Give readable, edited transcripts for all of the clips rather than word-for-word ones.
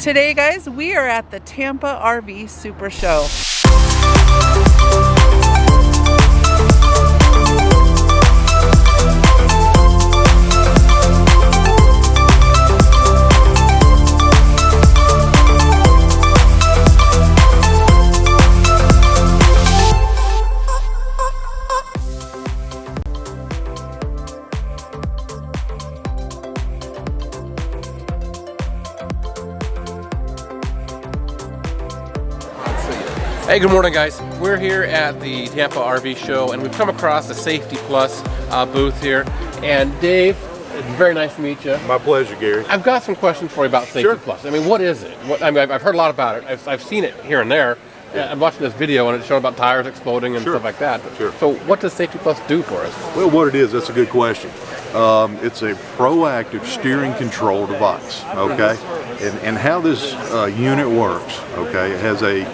Today, guys, we are at the Tampa RV Super Show. Hey, good morning, guys. We're here at the Tampa RV Show, and we've come across the Safety Plus booth here. And Dave, it's very nice to meet you. My pleasure, Gary. I've got some questions for you about Safety Plus. I mean, what is it? I've heard a lot about it. I've seen it here and there. Yeah. I'm watching this video, and it's showing about tires exploding and stuff like that. So what does Safety Plus do for us? Well, what it is, that's a good question. It's a proactive steering control device, okay? And how this unit works, okay, it has a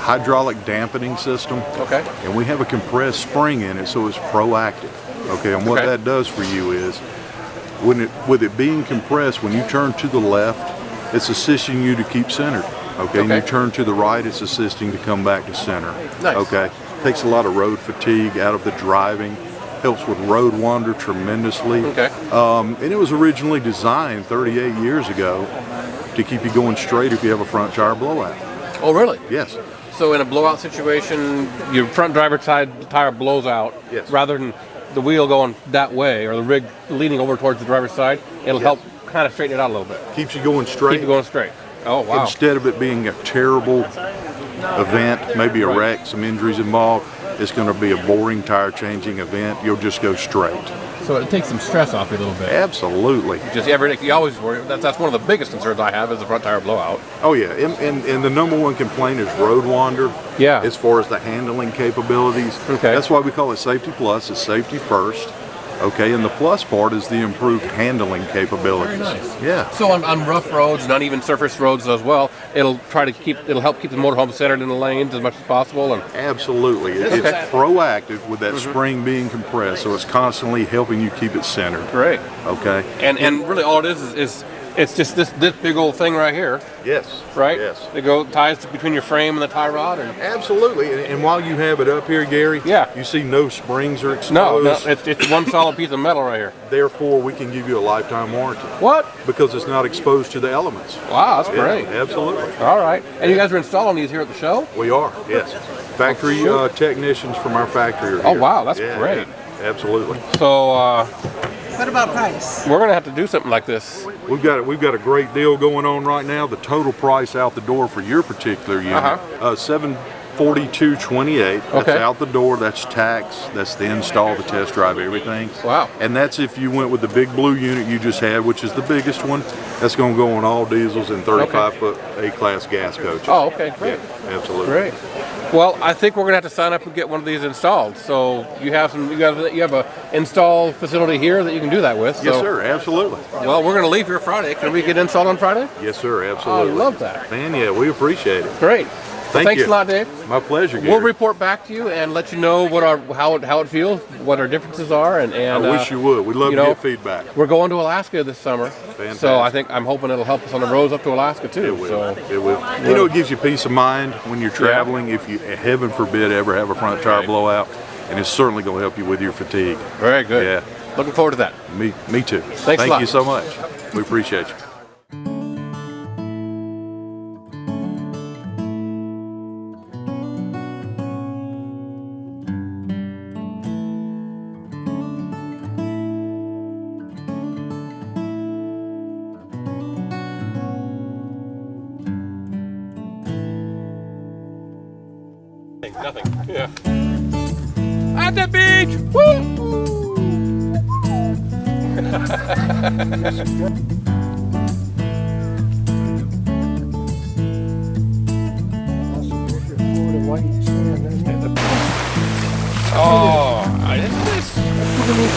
hydraulic dampening system, okay, and we have a compressed spring in it, so it's proactive, okay. And what that does for you is, with it being compressed, when you turn to the left, it's assisting you to keep centered, okay. And you turn to the right, it's assisting to come back to center. Nice. Okay. Takes a lot of road fatigue out of the driving, helps with road wander tremendously. Okay. And it was originally designed 38 years ago to keep you going straight if you have a front tire blowout. Oh, really? Yes. So in a blowout situation, your front driver's side tire blows out. Yes. Rather than the wheel going that way or the rig leaning over towards the driver's side, it'll help kind of straighten it out a little bit. Keeps you going straight. Keep you going straight. Oh, wow. Instead of it being a terrible event, maybe a wreck, some injuries involved, it's going to be a boring tire changing event. You'll just go straight. So it takes some stress off you a little bit. Absolutely. Just every day, you always worry. That's one of the biggest concerns I have is the front tire blowout. Oh yeah, and the number one complaint is road wander. Yeah. As far as the handling capabilities. Okay. That's why we call it Safety Plus. It's safety first. Okay, and the plus part is the improved handling capabilities. Very nice. Yeah. So on rough roads and uneven surface roads as well, it'll help keep the motorhome centered in the lanes as much as possible. And absolutely, it's proactive with that spring being compressed, so it's constantly helping you keep it centered. Great. Okay. And really all it is it's just this big old thing right here. Yes. Right? Yes. It ties between your frame and the tie rod. Absolutely. And while you have it up here, Gary, you see no springs are exposed. No, it's one solid piece of metal right here. Therefore, we can give you a lifetime warranty. What? Because it's not exposed to the elements. Wow, that's great. Absolutely. All right. And you guys are installing these here at the show? We are, yes. Factory technicians from our factory are here. Oh, wow, that's great. Yeah, absolutely. So, what about price? We're going to have to do something like this. We've got a great deal going on right now. The total price out the door for your particular unit, $742.28. That's out the door. That's tax. That's the install, the test drive, everything. Wow. And that's if you went with the big blue unit you just had, which is the biggest one. That's going to go on all diesels and 35-foot A-class gas coaches. Oh, okay, great. Yeah, absolutely. Great. Well, I think we're going to have to sign up and get one of these installed. So you have a install facility here that you can do that with. So. Yes, sir. Absolutely. Well, we're going to leave here Friday. Can we get installed on Friday? Yes, sir. Absolutely. Oh, I love that. Man, yeah, we appreciate it. Great. Thanks a lot, Dave. My pleasure, Gary. We'll report back to you and let you know how it feels, what our differences are, and I wish you would. We'd love to get feedback. We're going to Alaska this summer, fantastic. So I'm hoping it'll help us on the roads up to Alaska too. It will. So, it will. You know, it gives you peace of mind when you're traveling. If you, heaven forbid, ever have a front tire blowout, and it's certainly going to help you with your fatigue. Very good. Yeah. Looking forward to that. Me too. Thanks a lot. Thank you so much. We appreciate you. Nothing. Yeah. At the beach! Woo!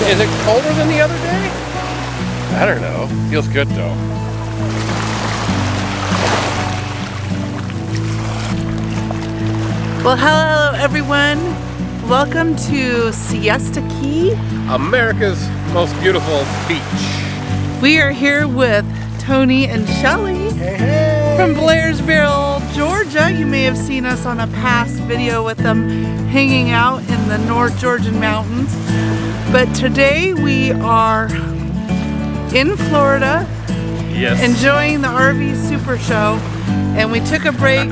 Is it colder than the other day? I don't know. Feels good though. Well, hello everyone. Welcome to Siesta Key, America's most beautiful beach. We are here with Tony and Shelly. Hey, hey! from Blairsville, Georgia. You may have seen us on a past video with them hanging out in the North Georgian mountains. But today we are in Florida, Yes. enjoying the RV Super Show, and we took a break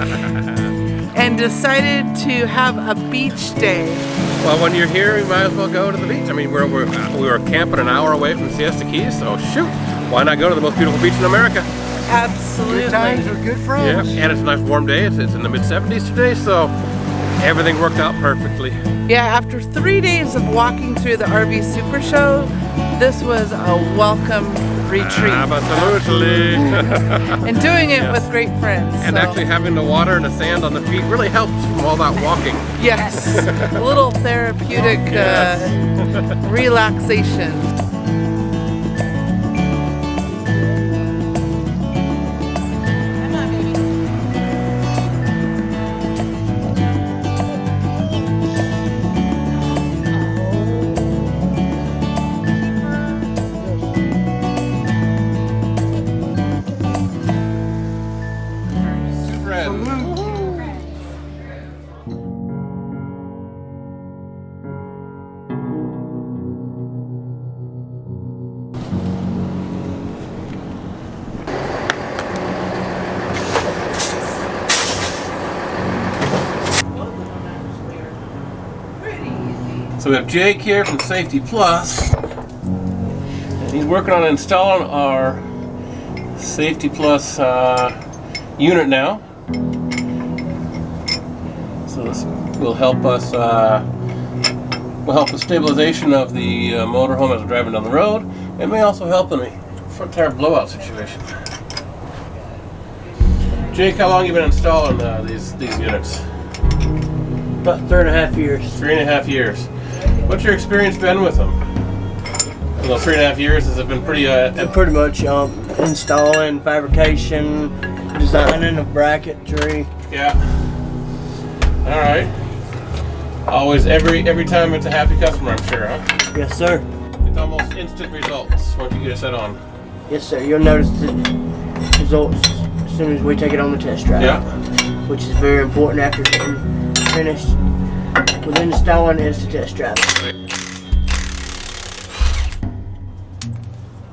and decided to have a beach day. Well, when you're here, you might as well go to the beach. I mean, we were camping an hour away from Siesta Keys, so shoot, why not go to the most beautiful beach in America? Absolutely. Good times with good friends. Yeah, and it's a nice warm day. It's in the mid-70s today, so everything worked out perfectly. Yeah, after 3 days of walking through the RV Super Show, this was a welcome retreat. Absolutely. And doing it with great friends. And so. actually having the water and the sand on the feet really helps from all that walking. Yes, a little therapeutic relaxation. So we have Jake here from Safety Plus, and he's working on installing our Safety Plus unit now. So this will help us, with stabilization of the motorhome as we're driving down the road. It may also help in the front tire blowout situation. Jake, how long have you been installing these units? About 3.5 years. 3.5 years. What's your experience been with them? Well, 3.5 years has it been pretty. Pretty much installing, fabrication, designing of bracketry. Yeah. All right. Always, every time it's a happy customer, I'm sure, huh? Yes, sir. It's almost instant results once you get it set on. Yes, sir. You'll notice the results as soon as we take it on the test drive. Yeah. Which is very important after getting finished with installing is to test drive it.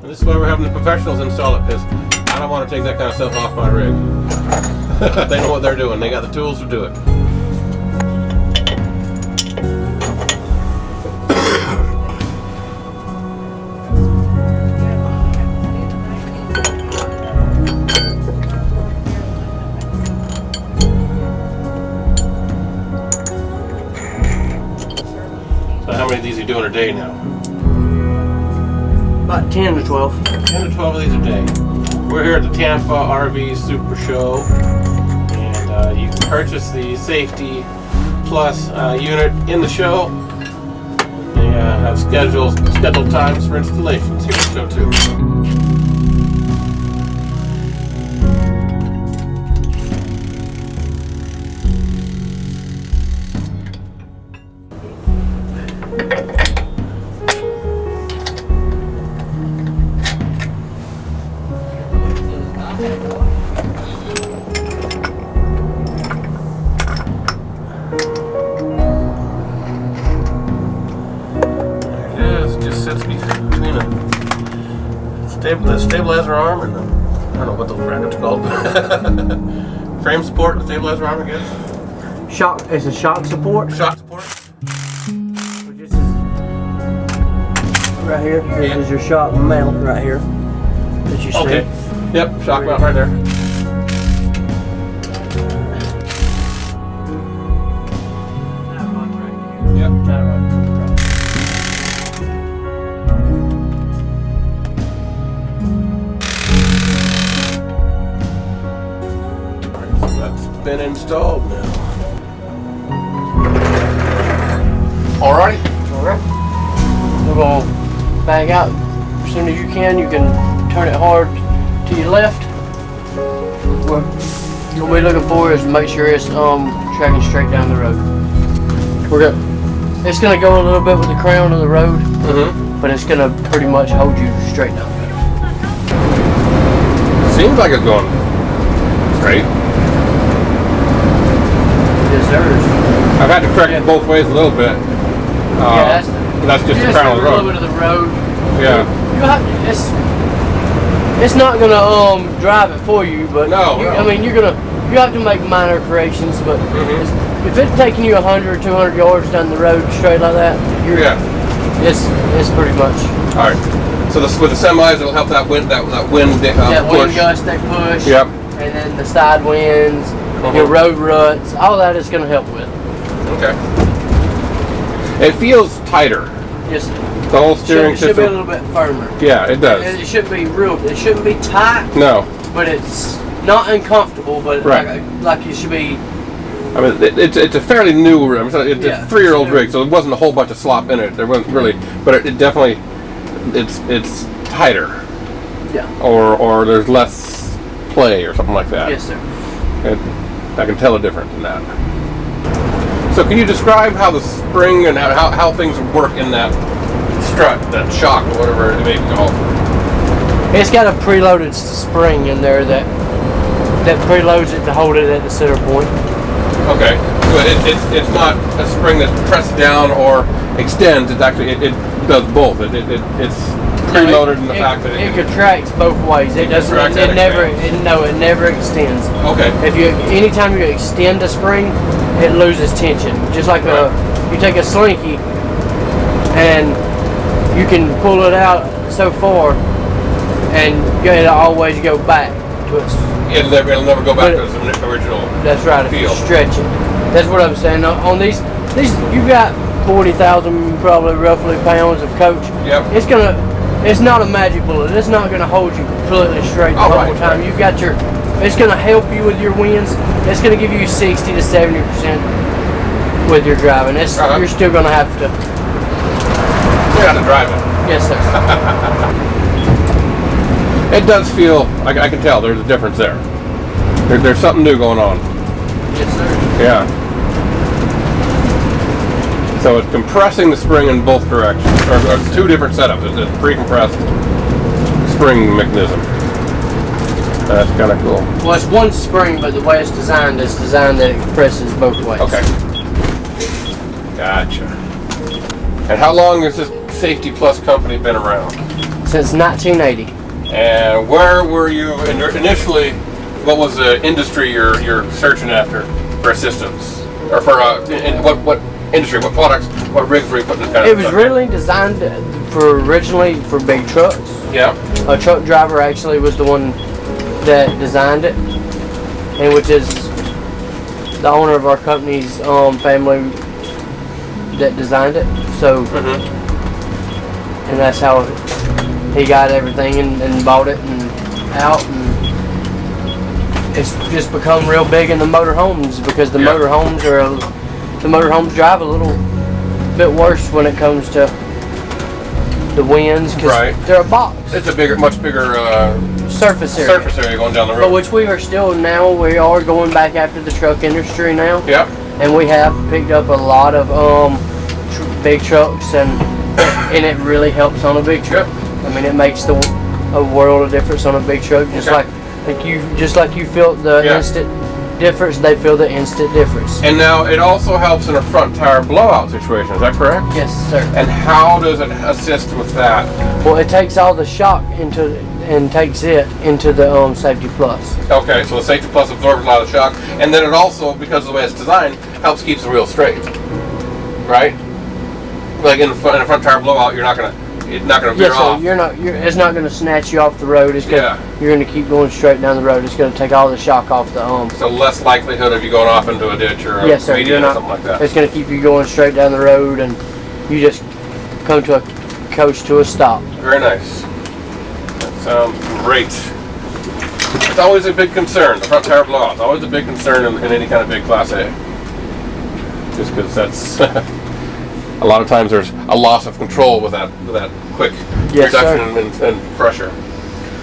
And this is why we're having the professionals install it, because I don't want to take that kind of stuff off my rig. They know what they're doing. They got the tools to do it. How many of these are you doing a day now? About 10 to 12. 10 to 12 of these a day. We're here at the Tampa RV Super Show, and you can purchase the Safety Plus unit in the show. They have scheduled times for installations here at the show too. Between the stabilizer arm and the, I don't know what those brackets are called. Frame support, the stabilizer arm, I guess. Shock. It's a shock support. Shock support. Which is right here. This is your shock mount right here that you see. Okay. Yep, shock mount right there. Yep. Been installed now. Alright. Alright. We're going to back out as soon as you can. You can turn it hard to your left. What we're looking for is to make sure it's tracking straight down the road. It's going to go a little bit with the crown of the road, but it's going to pretty much hold you straight down the road. Seems like it's going straight. had to correct it both ways a little bit. Yeah, that's just the crown of the road. A little bit of the road. Yeah. It's not gonna drive it for you, but no. I mean, you have to make minor corrections, but if it's taking you 100 or 200 yards down the road straight like that, it's pretty much. All right. So with the semis, it'll help that wind push. Wind gust they push. Yep. And then the side winds, your road ruts, all that is going to help with. Okay. It feels tighter. Yes. The whole steering system should be a little bit firmer. Yeah, it does. It should be real. It shouldn't be tight. No. But it's not uncomfortable. But like it should be. I mean, it's a fairly new rig. It's a 3-year-old rig, so there wasn't a whole bunch of slop in it. There wasn't really, but it definitely, it's tighter. Yeah. Or there's less play or something like that. Yes, sir. I can tell a difference in that. So can you describe how the spring and how things work in that strut, that shock, or whatever it may be called? It's got a preloaded spring in there that preloads it to hold it at the center point. Okay, so it's not a spring that presses down or extends. It's actually it does both. It's preloaded in the fact that it contracts both ways. It doesn't. It never extends. Okay. Anytime you extend a spring, it loses tension. Just like you take a slinky and you can pull it out so far, and it'll always go back to its. It'll never go back to its original. That's right. If you stretch it, that's what I'm saying. On these you've got 40,000 probably roughly pounds of coach. Yep. It's not a magic bullet. It's not going to hold you completely straight the whole time. Right. You've got it's going to help you with your winds. It's going to give you 60 to 70% with your driving. You're still going to have to. You got to drive it. Yes, sir. It does feel. I can tell. There's a difference there. There's something new going on. Yes, sir. Yeah. So it's compressing the spring in both directions, or two different setups. It's a pre-compressed spring mechanism. That's kind of cool. Well, it's one spring, but the way it's designed that it compresses both ways. Okay. Gotcha. And how long has this Safety Plus company been around? Since 1980. And where were you initially? What was the industry you're searching after for assistance, or for in what industry, what products, what rigs were you putting in? It was really designed originally for big trucks. Yeah. A truck driver actually was the one that designed it, and which is the owner of our company's family that designed it. So, and that's how he got everything and bought it and out, and it's just become real big in the motorhomes because the motorhomes drive a little bit worse when it comes to the winds because they're a box. It's a much bigger surface area going down the road. But which we are going back after the truck industry now. Yeah. And we have picked up a lot of big trucks, and it really helps on a big truck. I mean, it makes a world of difference on a big truck. Just like you felt the instant difference, they feel the instant difference. And now it also helps in a front tire blowout situation. Is that correct? Yes, sir. And how does it assist with that? Well, it takes all the shock takes it into the Safety Plus. Okay, so the Safety Plus absorbs a lot of shock, and then it also, because of the way it's designed, helps keep the wheel straight. Right? Like in a front tire blowout, it's not gonna veer off. It's not gonna snatch you off the road. You're gonna keep going straight down the road. It's gonna take all the shock off the So less likelihood of you going off into a ditch or a median or something like that. It's gonna keep you going straight down the road, and you just come to a coast to a stop. Very nice. That sounds great. It's always a big concern. The front tire blowout. It's always a big concern in any kind of big Class A. Just because that's a lot of times there's a loss of control with that quick reduction in pressure.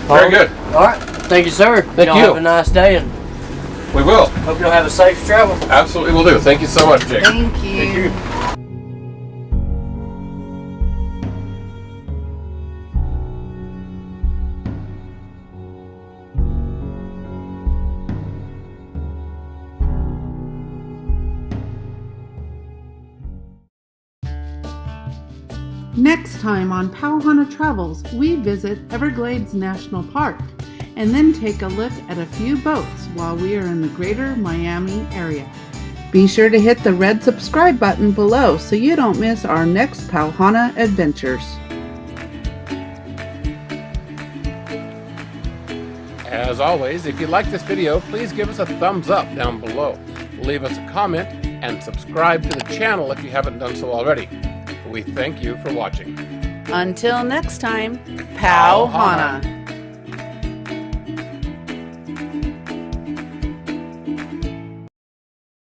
Very good. All right. Thank you, sir. Thank you. Have a nice day, and we will. Hope you'll have a safe travel. Absolutely, will do. Thank you so much, Jake. Thank you. Thank you. Next time on Pauhana Travels, we visit Everglades National Park and then take a look at a few boats while we are in the greater Miami area. Be sure to hit the red subscribe button below so you don't miss our next Pauhana adventures. As always, if you like this video, please give us a thumbs up down below. Leave us a comment and subscribe to the channel if you haven't done so already. We thank you for watching. Until next time, Pauhana.